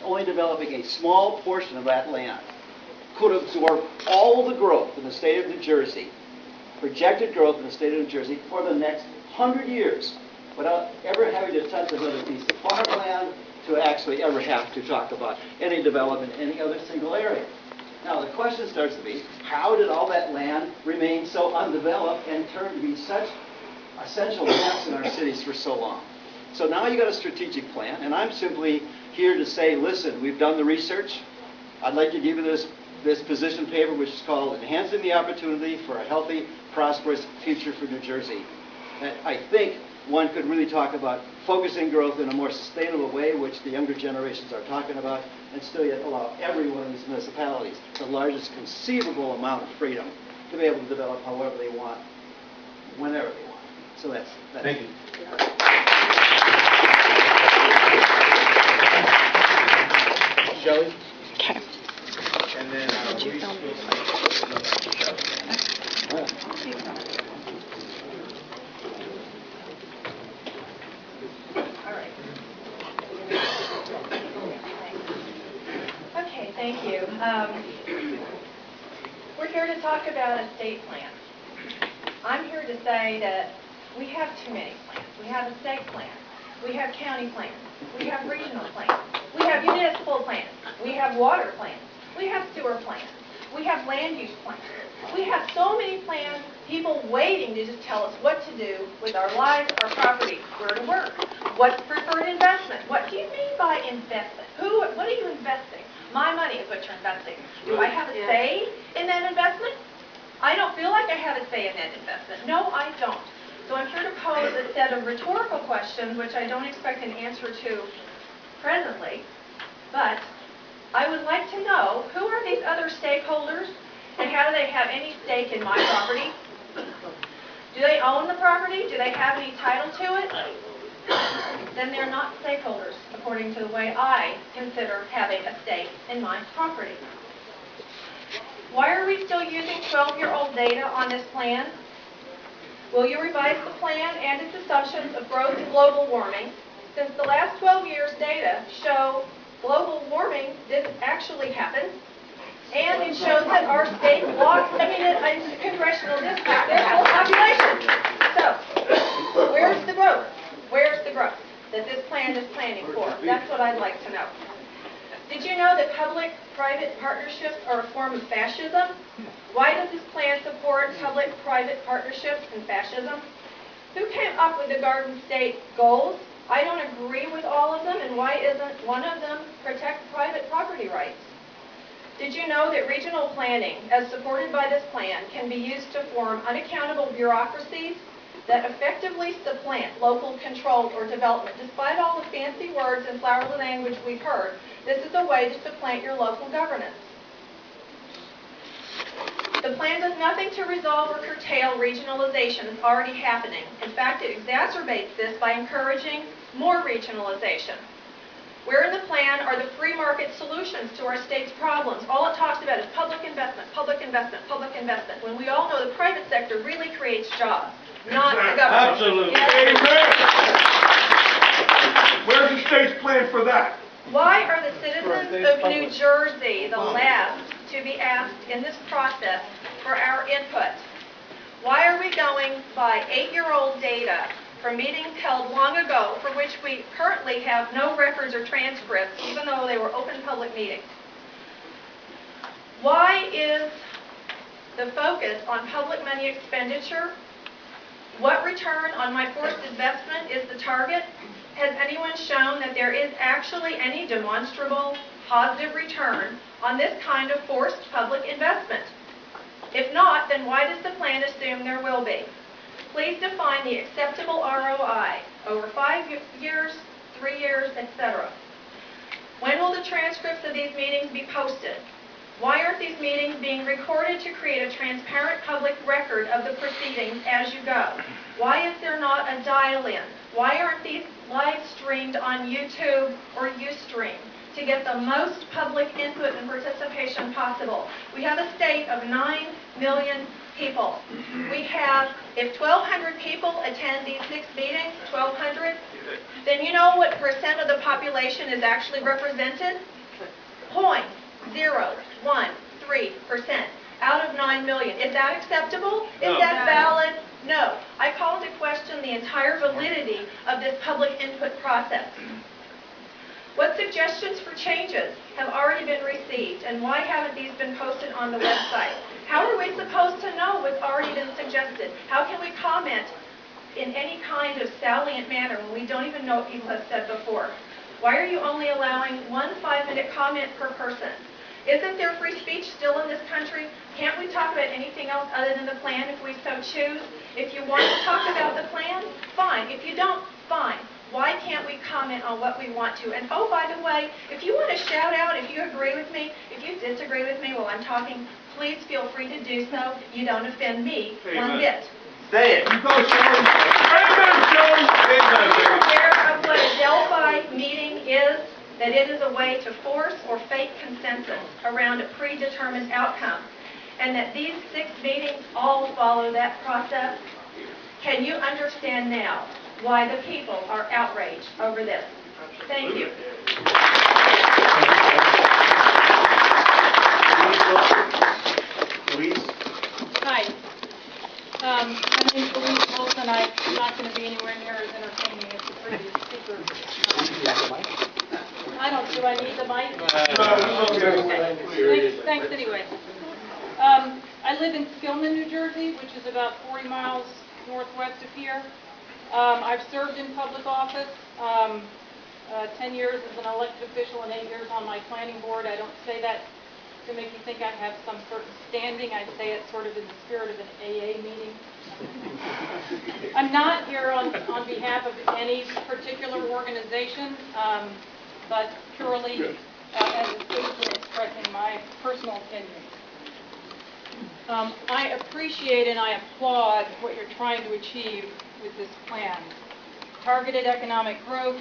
only developing a small portion of that land, could absorb all the growth in the state of New Jersey, projected growth in the state of New Jersey for the next 100 years, without ever having to touch another piece of farmland, to actually ever have to talk about any development in any other single area. Now the question starts to be, how did all that land remain so undeveloped and turn to be such essential mass in our cities for so long? So now you got a strategic plan, and I'm simply here to say, listen, we've done the research. I'd like to give you this position paper, which is called Enhancing the Opportunity for a Healthy, Prosperous Future for New Jersey. And I think one could really talk about focusing growth in a more sustainable way, which the younger generations are talking about, and still yet allow every one of these municipalities the largest conceivable amount of freedom to be able to develop however they want, whenever they want. So that's Thank you. Shelley? Okay. And then Did you film me? Okay, thank you. We're here to talk about a state plan. I'm here to say that we have too many plans. We have a state plan. We have county plans. We have regional plans. We have municipal plans. We have water plans. We have sewer plans. We have land use plans. We have so many plans, people waiting to just tell us what to do with our lives, our property, where to work, what's preferred investment. What do you mean by investment? What are you investing? My money is what you're investing. Do I have a say in that investment? I don't feel like I have a say in that investment. No, I don't. So I'm here to pose a set of rhetorical questions, which I don't expect an answer to presently, but I would like to know, who are these other stakeholders, and how do they have any stake in my property? Do they own the property? Do they have any title to it? Then they're not stakeholders, according to the way I consider having a stake in my property. Why are we still using 12-year-old data on this plan? Will you revise the plan and its assumptions of growth and global warming, since the last 12 years' data show global warming didn't actually happen, and it shows that our state lost, in congressional district, their whole population. So, where's the growth? Where's the growth that this plan is planning for? That's what I'd like to know. Did you know that public-private partnerships are a form of fascism? Why does this plan support public-private partnerships and fascism? Who came up with the Garden State goals? I don't agree with all of them, and why isn't one of them protect private property rights? Did you know that regional planning, as supported by this plan, can be used to form unaccountable bureaucracies that effectively supplant local control or development? Despite all the fancy words and flowery language we've heard, this is a way to supplant your local governance. The plan does nothing to resolve or curtail regionalization that's already happening. In fact, it exacerbates this by encouraging more regionalization. Where in the plan are the free market solutions to our state's problems? All it talks about is public investment, public investment, public investment, when we all know the private sector really creates jobs, not the government. Absolutely. Yes. Amen. Where's the state's plan for that? Why are the citizens of New Jersey the last to be asked in this process for our input? Why are we going by 8-year-old data from meetings held long ago for which we currently have no records or transcripts, even though they were open public meetings? Why is the focus on public money expenditure? What return on my forced investment is the target? Has anyone shown that there is actually any demonstrable positive return on this kind of forced public investment? If not, then why does the plan assume there will be? Please define the acceptable ROI over 5 years, 3 years, etc. When will the transcripts of these meetings be posted? Why aren't these meetings being recorded to create a transparent public record of the proceedings as you go? Why is there not a dial-in? Why aren't these live streamed on YouTube or Ustream to get the most public input and participation possible? We have a state of 9 million people. We have, if 1,200 people attend these 6 meetings, 1,200, then you know what percent of the population is actually represented? 0.013% out of 9 million. Is that acceptable? Is that valid? No. I call into question the entire validity of this public input process. What suggestions for changes have already been received, and why haven't these been posted on the website? How are we supposed to know what's already been suggested? How can we comment in any kind of salient manner when we don't even know what people have said before? Why are you only allowing one 5-minute comment per person? Isn't there free speech still in this country? Can't we talk about anything else other than the plan if we so choose? If you want to talk about the plan, fine. If you don't, fine. Why can't we comment on what we want to? And oh, by the way, if you want to shout out, if you agree with me, if you disagree with me while I'm talking, please feel free to do so. You don't offend me one bit. Say it. You go, Shelley. Amen, Shelley. Are Amen, you baby. aware of what a Delphi meeting is? That it is a way to force or fake consensus around a predetermined outcome. And that these 6 meetings all follow that process? Can you understand now why the people are outraged over this? Thank you. Louise? Hi. My name's Louise Wilson. I'm not going to be anywhere near as entertaining as the previous speaker. Do I need the mic? Thanks anyway. I live in Skillman, New Jersey, which is about 40 miles northwest of here. I've served in public office, 10 years as an elected official and 8 years on my planning board. I don't say that to make you think I have some certain standing. I say it sort of in the spirit of an AA meeting. I'm not here on behalf of any particular organization, but purely as a citizen expressing my personal opinions. I appreciate and I applaud what you're trying to achieve with this plan. Targeted economic growth,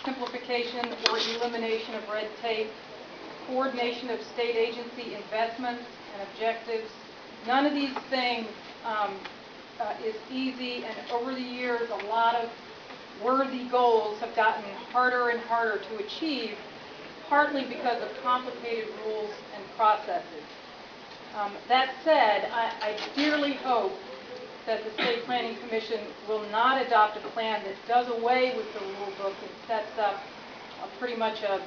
simplification or elimination of red tape, coordination of state agency investments and objectives. None of these things is easy, and over the years a lot of worthy goals have gotten harder and harder to achieve, partly because of complicated rules and processes. That said, I dearly hope that the State Planning Commission will not adopt a plan that does away with the rule book and sets up pretty much a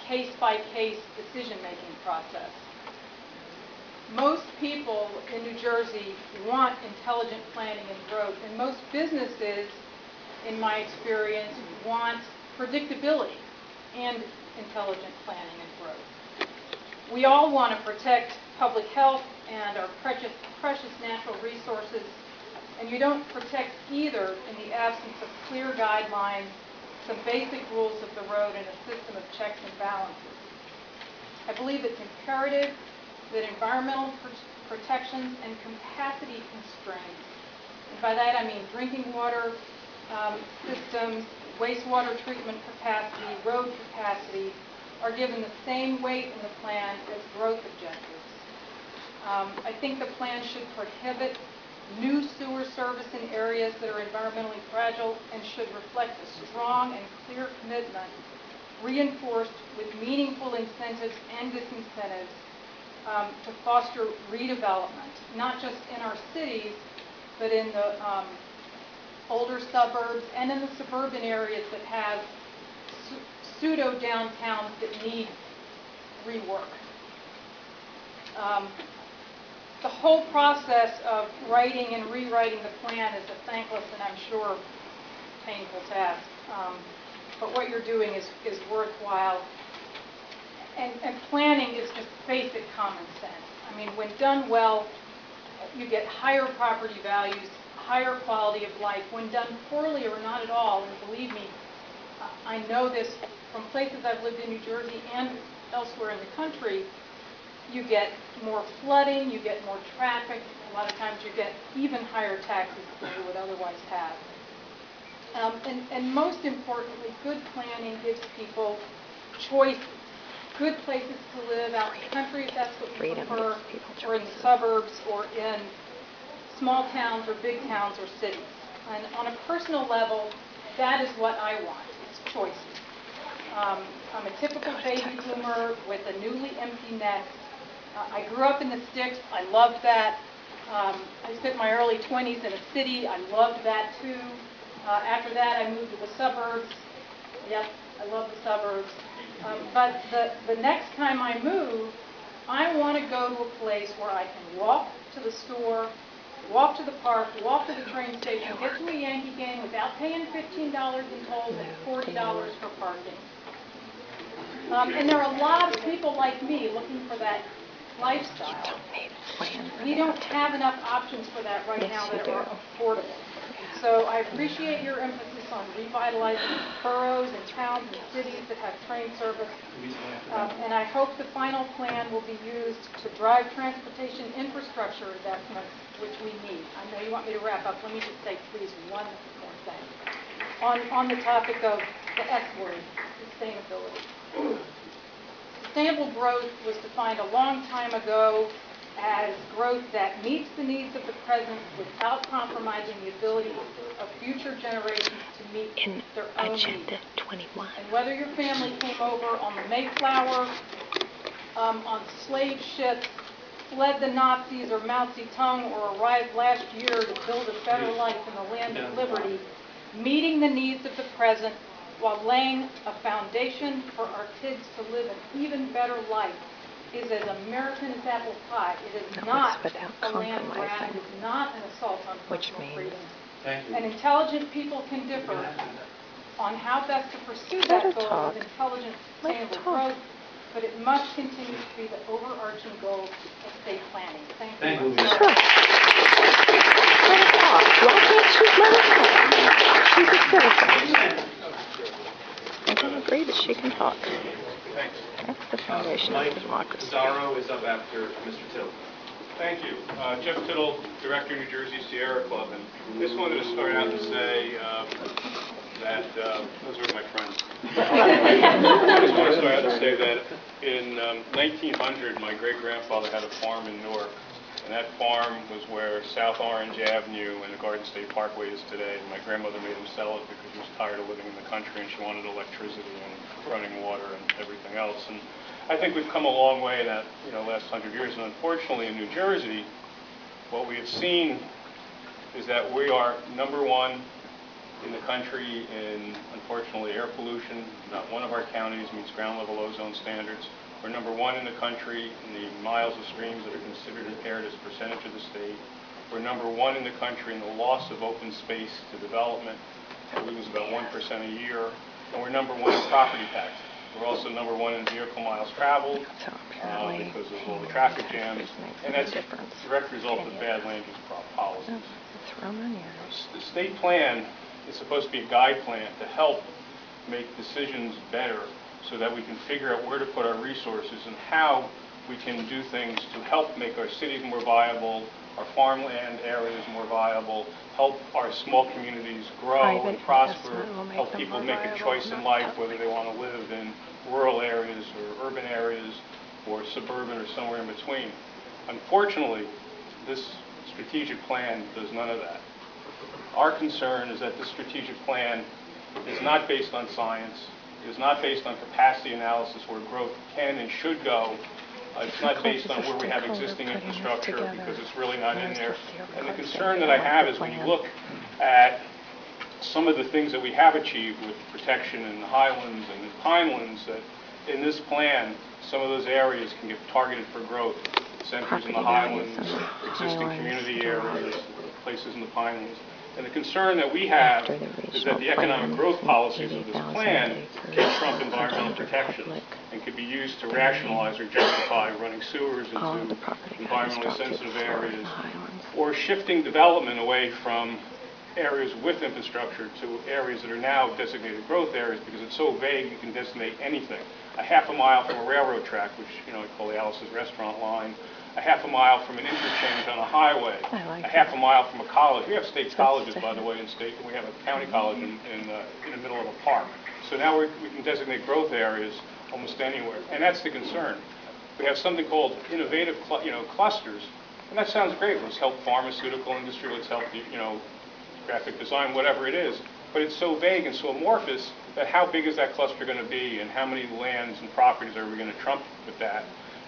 case-by-case decision-making process. Most people in New Jersey want intelligent planning and growth, and most businesses, in my experience, want predictability and intelligent planning and growth. We all want to protect public health and our precious natural resources, and you don't protect either in the absence of clear guidelines, some basic rules of the road, and a system of checks and balances. I believe it's imperative that environmental protections and capacity constraints, and by that I mean drinking water systems, wastewater treatment capacity, road capacity, are given the same weight in the plan as growth objectives. I think the plan should prohibit new sewer service in areas that are environmentally fragile and should reflect a strong and clear commitment, reinforced with meaningful incentives and disincentives to foster redevelopment, not just in our cities, but in the older suburbs and in the suburban areas that have pseudo-downtowns that need rework. The whole process of writing and rewriting the plan is a thankless and I'm sure painful task. But what you're doing is worthwhile. And planning is just basic common sense. I mean, when done well, you get higher property values, higher quality of life. When done poorly or not at all, and believe me, I know this from places I've lived in New Jersey and elsewhere in the country, you get more flooding, you get more traffic, a lot of times you get even higher taxes than you would otherwise have. And most importantly, good planning gives people choices. Good places to live out in the country, if that's what you prefer, or in the suburbs, or in small towns or big towns or cities. And on a personal level, That is what I want. It's choices. I'm a typical baby boomer with a newly empty nest. I grew up in the sticks. I loved that. I spent my early 20s in a city. I loved that too. After that, I moved to the suburbs. Yep, I love the suburbs. But the next time I move, I want to go to a place where I can walk to the store, walk to the park, walk to the train station, get to a Yankee game without paying $15 in tolls and $40 for parking. And there are a lot of people like me looking for that lifestyle. We don't have enough options for that right now that are affordable. So I appreciate your emphasis on revitalizing boroughs and towns and cities that have train service. And I hope the final plan will be used to drive transportation infrastructure investments, which we need. I know you want me to wrap up. Let me just say, please, one more thing. On the topic of the S word, sustainability. Sustainable growth was defined a long time ago as growth that meets the needs of the present without compromising the ability of future generations to meet their own needs. 21. And whether your family came over on the Mayflower, on slave ships, fled the Nazis or Mao Zedong, or arrived last year to build a better life in the land of liberty, meeting the needs of the present while laying a foundation for our kids to live an even better life is as American as apple pie. It is not a land grab. It is not an assault on personal freedom. And intelligent people can differ on how best to pursue that goal of intelligent, sustainable growth, but it must continue to be the overarching goal of state planning. Thank you. Let her talk. Why can't she let her talk? She's a citizen. I don't agree that she can talk. Thanks. That's the foundation Mike of democracy. Pizarro is up after Mr. Tittle. Thank you. Jeff Tittle, Director, New Jersey Sierra Club. And just wanted to start out and say that those are my friends. I just want to start out and say that in 1900, my great-grandfather had a farm in Newark. And that farm was where South Orange Avenue and the Garden State Parkway is today. And my grandmother made him sell it because she was tired of living in the country and she wanted electricity and running water and everything else. And I think we've come a long way in that, last 100 years. And unfortunately, in New Jersey, what we have seen is that we are number one in the country in, unfortunately, air pollution. Not one of our counties meets ground level ozone standards. We're number one in the country in the miles of streams that are considered impaired as a percentage of the state. We're number one in the country in the loss of open space to development. We lose about 1% a year. And we're number one in property tax. We're also number one in vehicle miles traveled because of all the traffic jams. And that's a direct result of bad land use policies. The state plan is supposed to be a guide plan to help make decisions better so that we can figure out where to put our resources and how we can do things to help make our cities more viable, our farmland areas more viable, help our small communities grow and prosper, help people make a choice in life whether they want to live in rural areas or urban areas or suburban or somewhere in between. Unfortunately, this strategic plan does none of that. Our concern is that this strategic plan is not based on science. It is not based on capacity analysis where growth can and should go. It's not based on where we have existing infrastructure because it's really not in there. And the concern that I have is when you look at some of the things that we have achieved with protection in the highlands and in pinelands, that in this plan, some of those areas can get targeted for growth. Centers in the highlands, existing community areas, places in the pinelands. And the concern that we have is that the economic growth policies of this plan can trump environmental protection and could be used to rationalize or justify running sewers into environmentally sensitive areas or shifting development away from areas with infrastructure to areas that are now designated growth areas because it's so vague you can designate anything. A half a mile from a railroad track, which I call the Alice's Restaurant line, a half a mile from an interchange on a highway, a half a mile from a college. We have state colleges, by the way, in state, and we have a county college in the middle of a park. So now we can designate growth areas almost anywhere, and that's the concern. We have something called innovative, clusters, and that sounds great. Let's help pharmaceutical industry. Let's help graphic design, whatever it is. but it's so vague and so amorphous that how big is that cluster going to be, and how many lands and properties are we going to trump with that?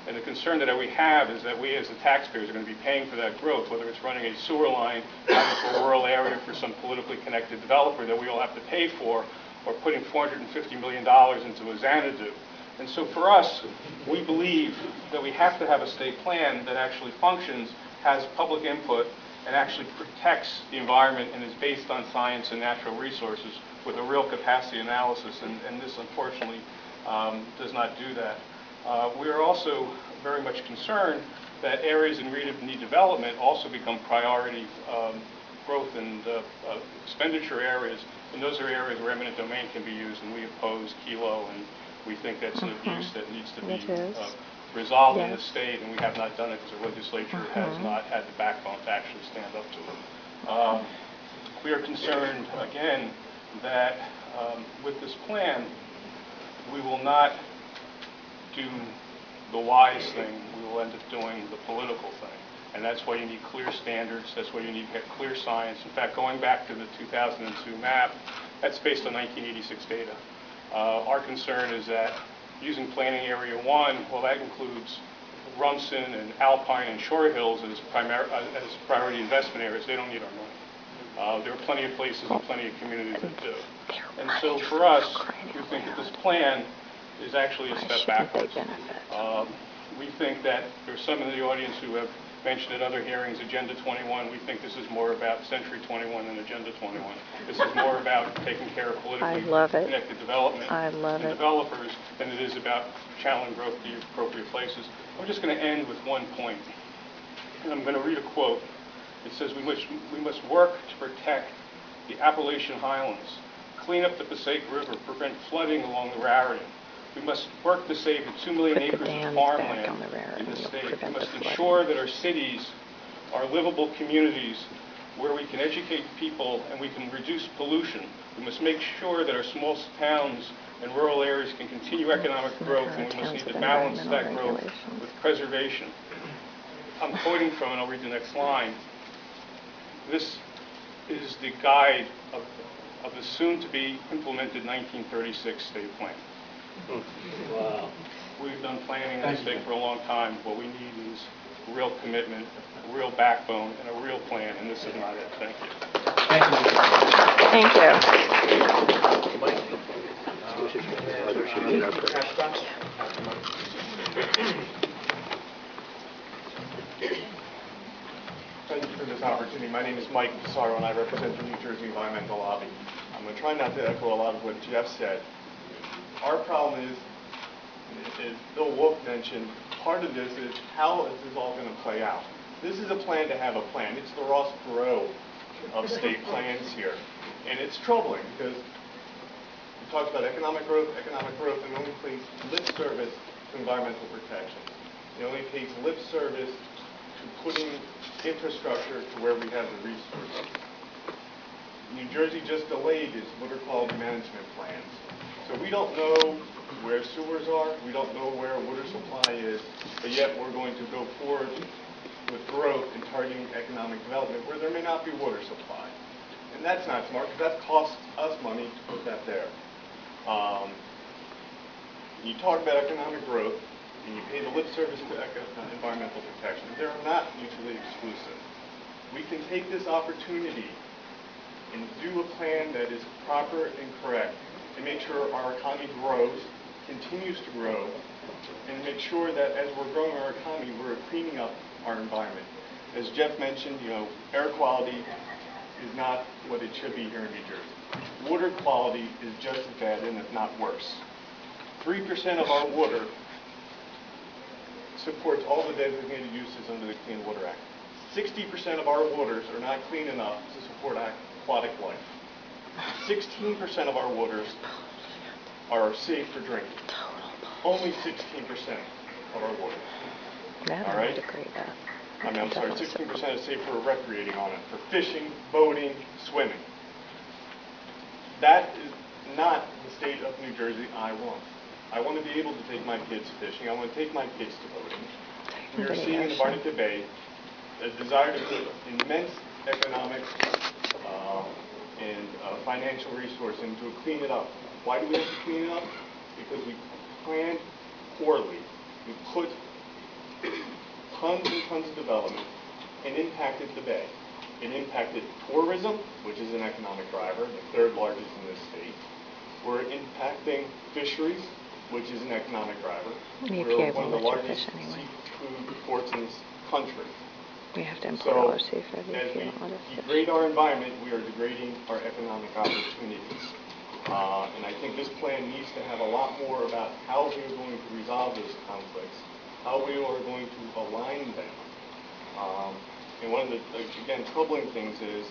And the concern that we have is that we as the taxpayers are going to be paying for that growth, whether it's running a sewer line out into a rural area for some politically connected developer that we all have to pay for, or putting $450 million into a Xanadu. And so for us, we believe that we have to have a state plan that actually functions, has public input, and actually protects the environment and is based on science and natural resources with a real capacity analysis. And this, unfortunately, does not do that. We are also very much concerned that areas in need development also become priority growth and expenditure areas, and those are areas where eminent domain can be used, and we oppose Kilo, and we think that's an abuse that needs to be resolved in the state, and we have not done it because the legislature has not had the backbone to actually stand up to it. We are concerned, again, that with this plan, we will not do the wise thing, we will end up doing the political thing. And that's why you need clear standards, that's why you need to have clear science. In fact, going back to the 2002 map, that's based on 1986 data. Our concern is that using Planning Area 1, well, that includes Rumson and Alpine and Shore Hills as priority investment areas. They don't need our money. There are plenty of places and plenty of communities that do. And so for us, we think that this plan is actually a step backwards. We think that there's some in the audience who have mentioned at other hearings Agenda 21. We think this is more about Century 21 than Agenda 21. This is more about taking care of politically connected development and developers than it is about channeling growth to the appropriate places. I'm just going to end with one point, and I'm going to read a quote. It says, we must work to protect the Appalachian Highlands, clean up the Passaic River, prevent flooding along the Raritan. We must work to save the 2 million acres of farmland in the state. We must ensure that our cities are livable communities where we can educate people and we can reduce pollution. We must make sure that our small towns and rural areas can continue economic growth, and we must need to balance that growth with preservation. I'm quoting from, and I'll read the next line. This is the guide of the soon-to-be implemented 1936 state plan. Wow. We've done planning in the state for a long time. What we need is real commitment, a real backbone, and a real plan, and this is not it. Thank you. Thank Thank you for this opportunity. My name is Mike Pissarro, and I represent the New Jersey Environmental Lobby. I'm going to try not to echo a lot of what Jeff said. Our problem is, as Bill Wolf mentioned, part of this is how is this all going to play out? This is a plan to have a plan. It's the Ross Perot of state plans here. And it's troubling because we talked about economic growth, and only pays lip service to environmental protections. It only pays lip service to putting infrastructure to where we have the resources. New Jersey just delayed its water quality management plans. So we don't know where sewers are, we don't know where water supply is, but yet we're going to go forward with growth and targeting economic development where there may not be water supply. And that's not smart because that costs us money to put that there. You talk about economic growth and you pay the lip service to environmental protection. They're not mutually exclusive. We can take this opportunity and do a plan that is proper and correct to make sure our economy grows, continues to grow, and make sure that as we're growing our economy, we're cleaning up our environment. As Jeff mentioned, air quality is not what it should be here in New Jersey. Water quality is just as bad, and if not worse. 3% of our water supports all the designated uses under the Clean Water Act. 60% of our waters are not clean enough to support aquatic life. 16% of our waters are safe for drinking. Only 16% of our water. All right? I'm sorry, 16% is safe for recreating on it, for fishing, boating, swimming. That is not the state of New Jersey I want. I want to be able to take my kids fishing. I want to take my kids to boating. We are seeing in the Barnegat Bay a desire to put immense economic and financial resource into clean it up. Why do we have to clean it up? Because we planned poorly. We put tons and tons of development and impacted the bay. It impacted tourism, which is an economic driver, the third largest in this state. We're impacting fisheries, which is an economic driver. We're one of the largest seafood ports in this country. We have to import all our seafood. As we degrade our environment, we are degrading our economic opportunities. And I think this plan needs to have a lot more about how we are going to resolve those conflicts, how we are going to align them. And one of the, again, troubling things is,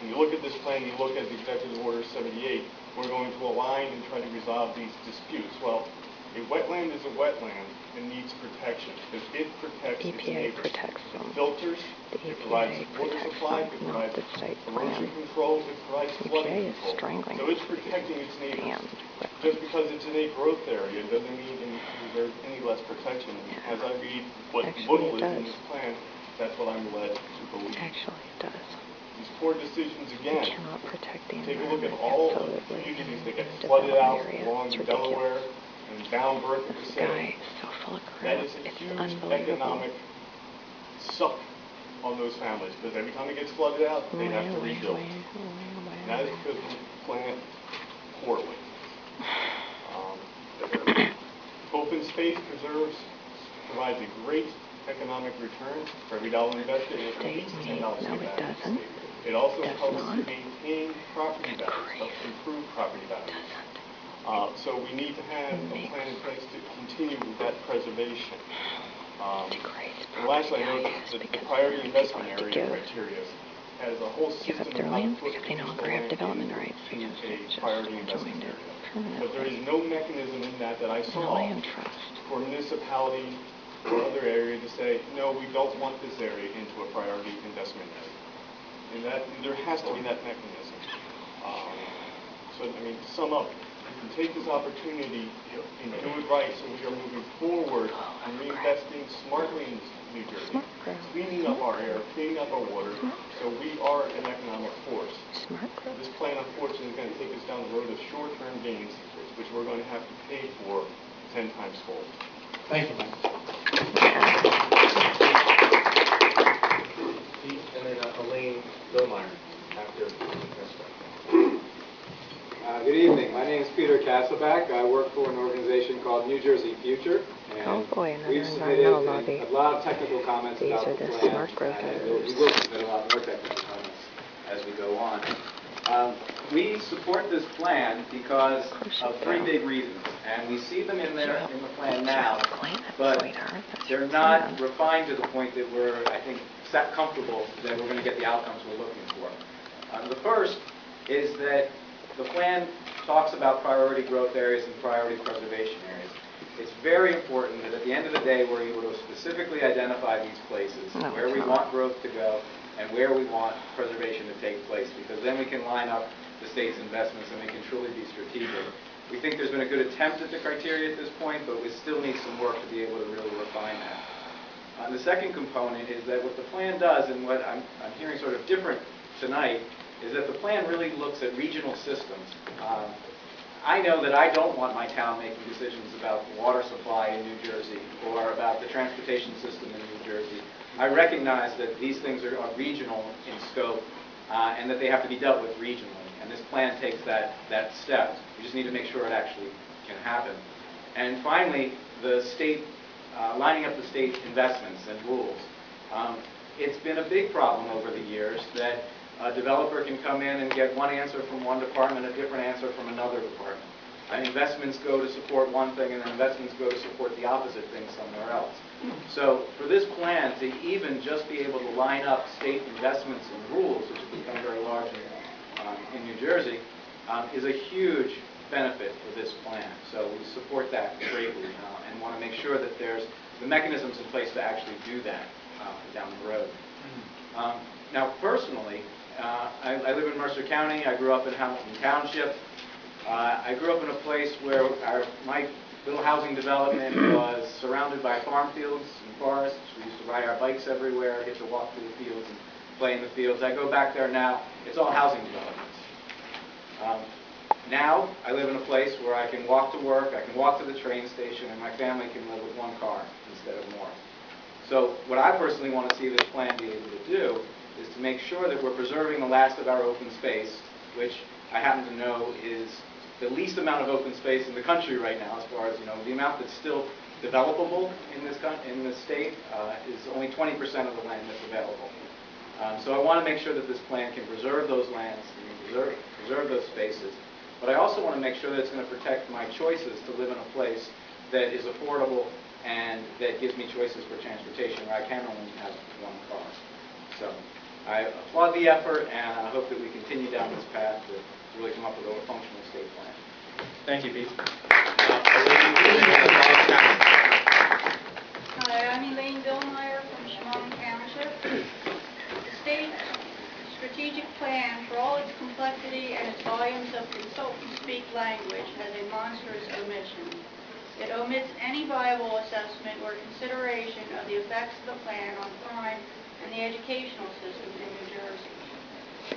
when you look at this plan, you look at the Executive Order 78, we're going to align and try to resolve these disputes. Well, a wetland is a wetland and needs protection because it protects its EPA neighbors. protects them. It filters, The it provides EPA water protects supply, them, it not provides the state erosion plan. control, it provides flooding EPA is control. strangling So it's protecting its neighbors. damn wetlands. Just because it's in a growth area doesn't mean it deserves any less protection. Yeah. As I read what Actually, little it is in does. this plan, that's what I'm led to believe. Actually, it does. These poor decisions You again. cannot protect the Take a look at environment all of the absolutely communities that in get a flooded out development area. along It's the ridiculous. Delaware and down Bertha This Passaic. guy is so full of crap. That is a It's huge unbelievable. economic suck on those families because every time it gets flooded out, they have to rebuild. And that is because we plan poorly. Open space provides a great economic return for every dollar invested. It State leads need. $10 No, to it back to the doesn't. state. It also Does helps not. to maintain property Good values, grief. helps improve property values. So we need to have a plan in place to continue with that preservation. Degrades And lastly, I know property values that the because priority people investment like to area give criteria has a whole give system up their of how to land put because they no additional longer have land development into rights because a they've just priority investment joined it area. But there is permanently no mechanism in that I in a saw land trust. for a municipality or other area to say, no, we don't want this area into a priority investment area. And that there has to be that mechanism. So, I mean, to sum up, we can take this opportunity and do it right so we are moving forward and reinvesting smartly in New Jersey, Smart growth. cleaning up our air, cleaning up our water, so we are an economic force. Smart growth. This plan, unfortunately, is going to take us down the road of short-term gains, which we're going to have to pay for 10 times fold. Thank you, Mike. And then Elaine Billmeyer after Good evening. My name is Peter Castleback. I work for an organization called New Jersey Future. And Oh boy, another we've submitted environmental lobby. a lot of technical comments These about are the the plan. smart growth And editors. we will submit a lot more technical comments as we go on. We support this plan because Of course you of three do. big reasons, and we see them in there in the plan now, Planet, but sweetheart. That's they're your not plan. refined to the point that we're, I think, set comfortable that we're going to get the outcomes we're looking for. The first is that the plan talks about priority growth areas and priority preservation areas. It's very important that at the end of the day, we're able to specifically identify these places, No, where it's we not. want growth to go, and where we want preservation to take place, because then we can line up the state's investments and we can truly be strategic. We think there's been a good attempt at the criteria at this point, but we still need some work to be able to really refine that. The second component is that what the plan does, and what I'm hearing sort of different tonight, is that the plan really looks at regional systems. I know that I don't want my town making decisions about water supply in New Jersey or about the transportation system in New Jersey. I recognize that these things are regional in scope and that they have to be dealt with regionally. And this plan takes that step. We just need to make sure it actually can happen. And finally, the state, lining up the state investments and rules. It's been a big problem over the years that a developer can come in and get one answer from one department, a different answer from another department. Investments go to support one thing, and then investments go to support the opposite thing somewhere else. So for this plan to even just be able to line up state investments and rules, which have become very large in New Jersey, is a huge benefit for this plan. So we support that greatly and want to make sure that there's the mechanisms in place to actually do that down the road. Now, personally, I live in Mercer County. I grew up in Hamilton Township. I grew up in a place where my little housing development was surrounded by farm fields and forests. We used to ride our bikes everywhere, get to walk through the fields and play in the fields. I go back there now, it's all housing developments. Now, I live in a place where I can walk to work, I can walk to the train station, and my family can live with one car instead of more. So what I personally want to see this plan be able to do is to make sure that we're preserving the last of our open space, which I happen to know is the least amount of open space in the country right now, as far as, the amount that's still developable in this state is only 20% of the land that's available. So I want to make sure that this plan can preserve those lands, and preserve those spaces. But I also want to make sure that it's going to protect my choices to live in a place that is affordable and that gives me choices for transportation where I can only have one car. So I applaud the effort, and I hope that we continue down this path to really come up with a functional state plan. Thank you, Pete. Hi, I'm Elaine Billmeyer from Chemung Township. The state strategic plan, for all its complexity and its volumes of consultant-speak language, has a monstrous omission. It omits any viable assessment or consideration of the effects of the plan on crime and the educational system in New Jersey.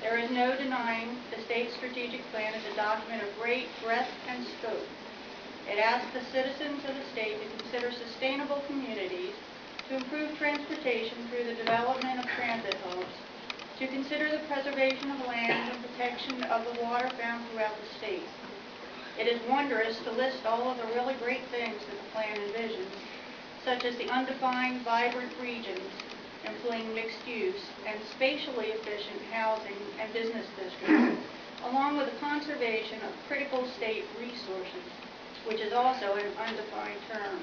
There is no denying the state strategic plan is a document of great breadth and scope. It asks the citizens of the state to consider sustainable communities, to improve transportation through the development of transit hubs, to consider the preservation of land and protection of the water found throughout the state. It is wondrous to list all of the really great things that the plan envisions, such as the undefined, vibrant regions, employing mixed use and spatially efficient housing and business districts, along with the conservation of critical state resources, which is also an undefined term.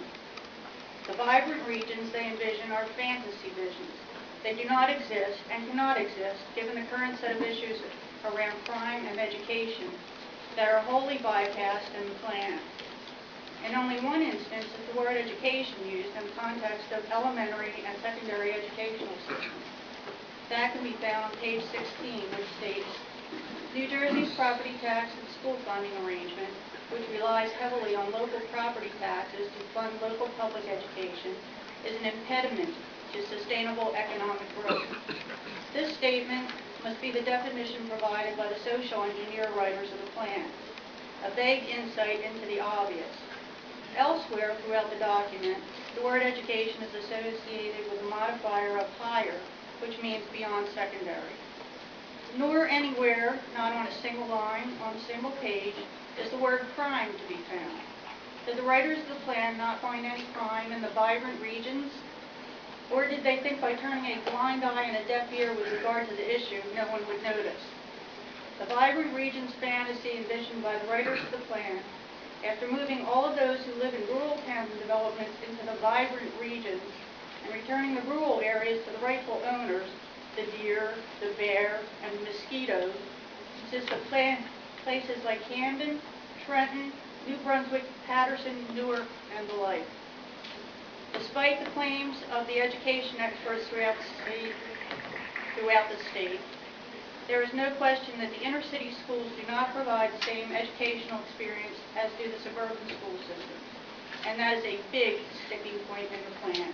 The vibrant regions they envision are fantasy visions. They do not exist and cannot exist given the current set of issues around crime and education that are wholly bypassed in the plan. In only one instance is the word education used in the context of elementary and secondary educational systems. That can be found on page 16, which states, New Jersey's property tax and school funding arrangement, which relies heavily on local property taxes to fund local public education, is an impediment to sustainable economic growth. This statement must be the definition provided by the social engineer writers of the plan, a vague insight into the obvious. Elsewhere throughout the document, the word education is associated with a modifier of higher, which means beyond secondary. Nor anywhere, not on a single line, on a single page, is the word crime to be found. Did the writers of the plan not find any crime in the vibrant regions? Or did they think by turning a blind eye and a deaf ear with regard to the issue, no one would notice? The vibrant regions fantasy envisioned by the writers of the plan, after moving all of those who live in rural towns and developments into the vibrant regions and returning the rural areas to the rightful owners, the deer, the bear, and the mosquitoes, consists of places like Camden, Trenton, New Brunswick, Patterson, Newark, and the like. Despite the claims of the education experts throughout the state, there is no question that the inner city schools do not provide the same educational experience as do the suburban school systems, and that is a big sticking point in the plan.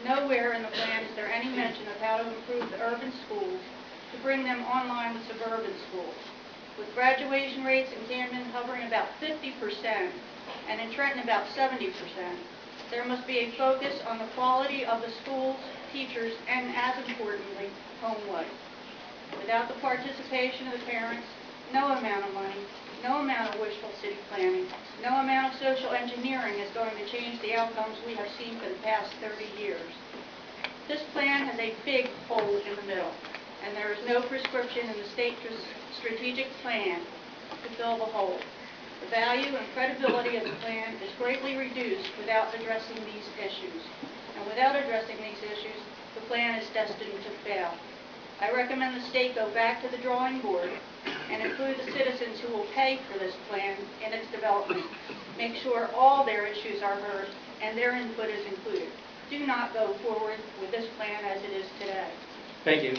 Nowhere in the plan is there any mention of how to improve the urban schools to bring them online with suburban schools. With graduation rates in Camden hovering about 50% and in Trenton about 70%, there must be a focus on the quality of the schools, teachers, and as importantly, home life. Without the participation of the parents, no amount of money, no amount of wishful city planning, no amount of social engineering is going to change the outcomes we have seen for the past 30 years. This plan has a big hole in the middle, and there is no prescription in the state strategic plan to fill the hole. The value and credibility of the plan is greatly reduced without addressing these issues. And without addressing these issues, the plan is destined to fail. I recommend the state go back to the drawing board and include the citizens who will pay for this plan in its development. Make sure all their issues are heard and their input is included. Do not go forward with this plan as it is today. Thank you.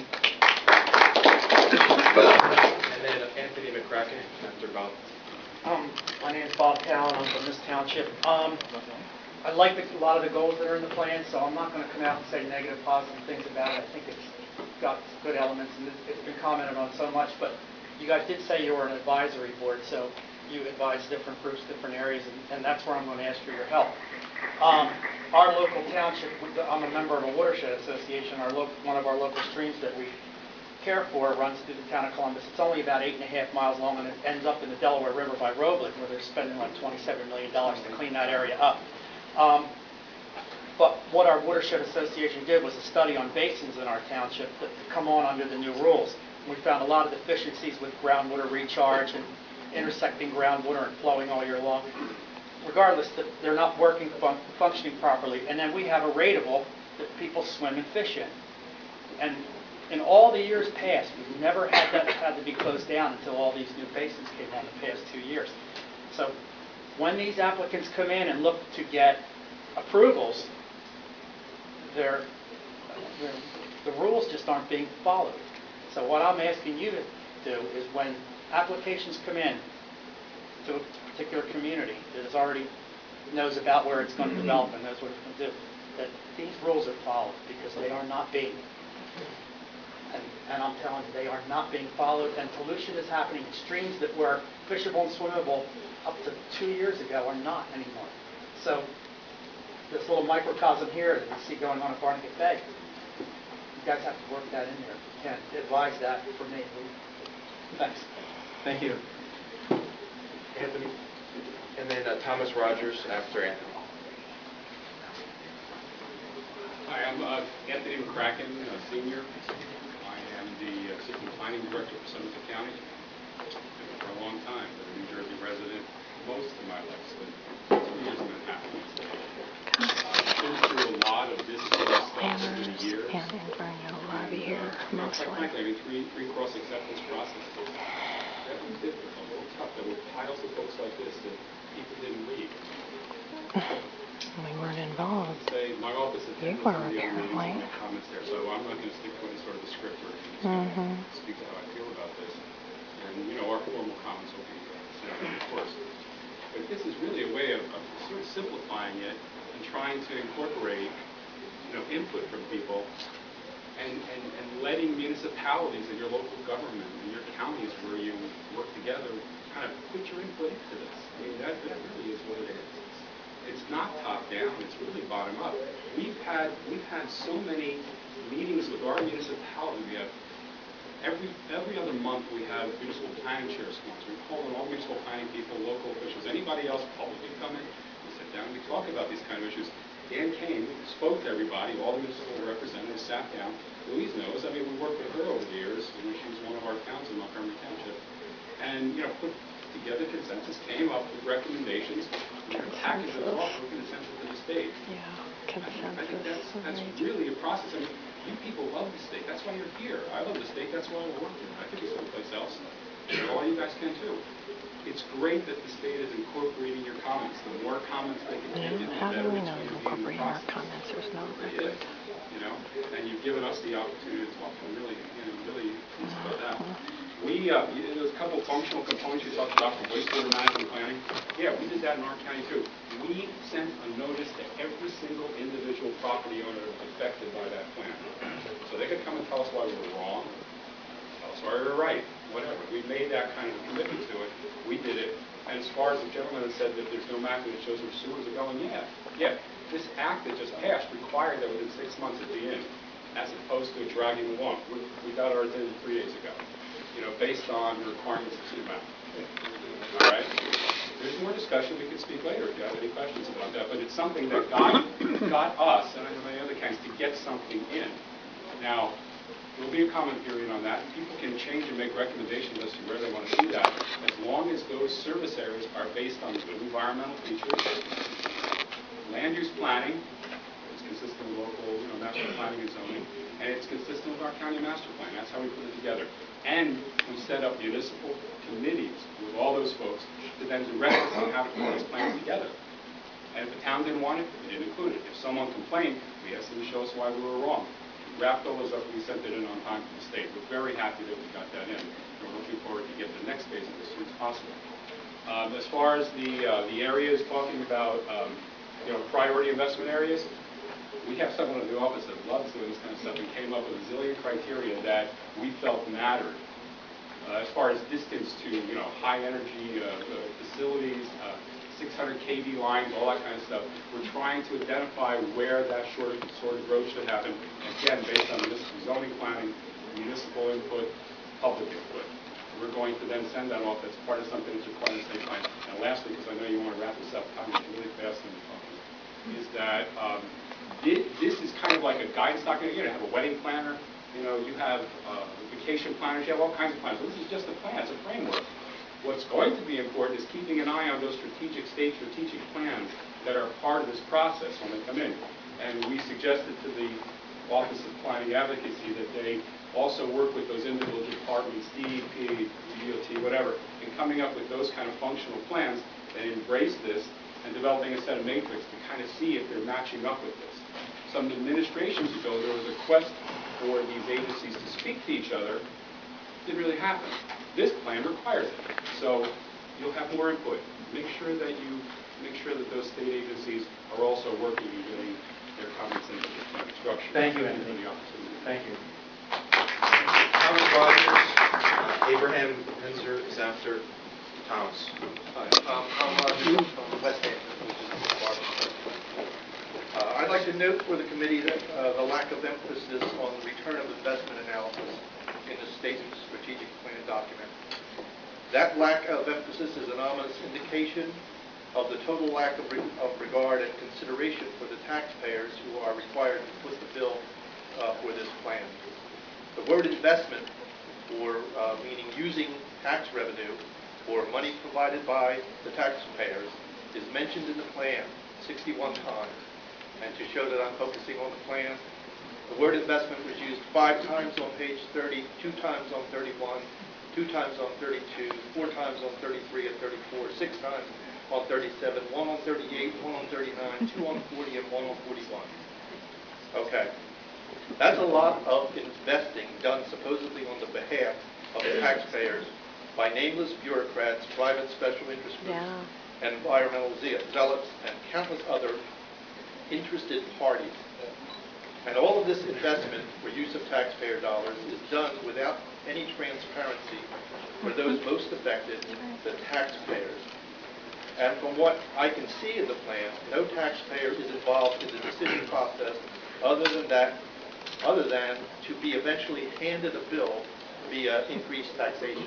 And then Anthony McCracken after Bob. My name is Bob Callen. I'm from this township. I like a lot of the goals that are in the plan, so I'm not going to come out and say negative, positive things about it. I think it's got good elements, and it's been commented on so much. But you guys did say you were an advisory board, so you advise different groups, different areas, and that's where I'm going to ask for your help. Our local township, I'm a member of a watershed association. One of our local streams that we care for runs through the town of Columbus. It's only about 8.5 miles long, and it ends up in the Delaware River by Roebling, where they're spending like $27 million to clean that area up. But what our watershed association did was a study on basins in our township that come on under the new rules. We found a lot of deficiencies with groundwater recharge and intersecting groundwater and flowing all year long. Regardless, they're not working, functioning properly. And then we have a rateable that people swim and fish in. And in all the years past, we've never had that had to be closed down until all these new basins came on the past 2 years. So when these applicants come in and look to get approvals, the rules just aren't being followed. So what I'm asking you to do is when applications come in to a particular community that is already knows about where it's going to develop and knows what it's going to do, that these rules are followed, because they are not being. And I'm telling you, they are not being followed, and pollution is happening in streams that were fishable and swimmable up to 2 years ago are not anymore. So this little microcosm here that you see going on at Barnegat Bay, you guys have to work that in there if you can. Advise that for me. Thanks. Thank you. Anthony. And then Thomas Rogers after Anthony. Hi, I'm Anthony McCracken, Senior. I am the Assistant Planning Director for Somerset County. Been for a long time, been a New Jersey resident most of my life, so 2 years in Manhattan. Been through a lot of this sort of stuff over the years. And Inverno lobby here, Quite mostly. frankly, I mean, three cross-acceptance processes. That was difficult, a little tough. There were piles of books like this that people didn't read. We weren't involved. Say, my office attended You some were, of the other meetings apparently. and make comments there, so I'm not going to stick to any sort of the script or anything. Speak to how I feel about this. And, you know, our formal comments will be sent out, of course. But this is really a way of sort of simplifying it and trying to incorporate, you know, input from people and letting municipalities and your local government and your counties where you work together kind of put your input into this. I mean, that really is what it is. It's not top down, it's really bottom up. We've had so many meetings with our municipality. We have every other month we have municipal planning chairs come. So we call in all municipal planning people, local officials, anybody else publicly come in. We sit down, we talk about these kind of issues. Dan came, spoke to everybody, all the municipal representatives sat down. Louise knows, I mean, we worked with her over the years. You know, she was one of our towns in Montgomery Township. And, you know, put together consensus, came up with recommendations, packaged it off with consensus to the state. Yeah, I think that's really a process. I mean, you people love the state. That's why you're here. I love the state. That's why I work here. I could be someplace else. And all you guys can too. It's great that the state is incorporating your comments. The more comments they can take, the How do better we it's know going to you're be in the incorporating our process. comments? There's no It record. is, you know, and you've given us the opportunity to talk. I'm really, really pleased about that. There's a couple functional components you talked about for wastewater management planning. Yeah, we did that in our county too. We sent a notice to every single individual property owner affected by that plan. So they could come and tell us why we were wrong, tell us why we were right, whatever. We made that kind of a commitment to it. We did it. And as far as the gentleman that said that there's no map that shows where sewers are going, yeah. This act that just passed required that within 6 months it be in, as opposed to dragging along. We got ours in 3 days ago, you know, based on the requirements of CMAP. All right? There's more discussion. We can speak later if you have any questions about that. But it's something that got us, and I know many other counties, to get something in. Now, there'll be a comment period on that. People can change and make recommendations as to where they want to do that, as long as those service areas are based on good environmental features, land use planning, it's consistent with local, master planning and zoning, and it's consistent with our county master plan. That's how we put it together. And we set up municipal committees with all those folks to then direct us on how to put these plans together. And if the town didn't want it, we didn't include it. If someone complained, we asked them to show us why we were wrong. We wrapped all those up and we sent it in on time to the state. We're very happy that we got that in. We're looking forward to get the next phase of this as soon as possible. As far as the areas talking about priority investment areas, we have someone in the office that loves doing this kind of stuff and came up with a zillion criteria that we felt mattered as far as distance to, high energy facilities, 600 kV lines, all that kind of stuff. We're trying to identify where that sort of growth should happen, again, based on municipal zoning planning, municipal input, public input. We're going to then send that off as part of something that's required in the state plan. And lastly, because I know you want to wrap this up, time is really fast in the talking, is that this is kind of like a guidance document. You're going to have a wedding planner, you have vacation planners, you have all kinds of plans. This is just a plan, it's a framework. What's going to be important is keeping an eye on those state strategic plans that are part of this process when they come in. And we suggested to the Office of Planning Advocacy that they also work with those individual departments, DEP, DOT, whatever, in coming up with those kind of functional plans that embrace this and developing a set of matrix to kind of see if they're matching up with this. Some administrations ago, there was a quest for these agencies to speak to each other. Didn't really happen. This plan requires it. So you'll have more input. Make sure that those state agencies are also working and getting their comments into the plan structure. Thank you, Anthony. Anthony. Thank you. Thomas Rogers, Abraham Pinzer, Zafter, Thomas. Hi, I'm Rogers from West Hampton, which is the Barbershop. I'd like to note for the committee that the lack of emphasis on return of investment analysis in the state strategic plan document. That lack of emphasis is an ominous indication of the total lack of regard and consideration for the taxpayers who are required to foot the bill for this plan. The word investment, or meaning using tax revenue or money provided by the taxpayers, is mentioned in the plan 61 times. And to show that I'm focusing on the plan, the word investment was used 5 times on page 30, 2 times on 31, 2 times on 32, 4 times on 33 and 34, 6 times on 37, 1 on 38, 1 on 39, 2 on 40, and 1 on 41. Okay. That's a lot of investing done supposedly on the behalf of the taxpayers by nameless bureaucrats, private special interest groups, and environmental zealots, and countless other interested parties. And all of this investment for use of taxpayer dollars is done without any transparency for those most affected, the taxpayers. And from what I can see in the plan, no taxpayer is involved in the decision process other than to be eventually handed a bill via increased taxation.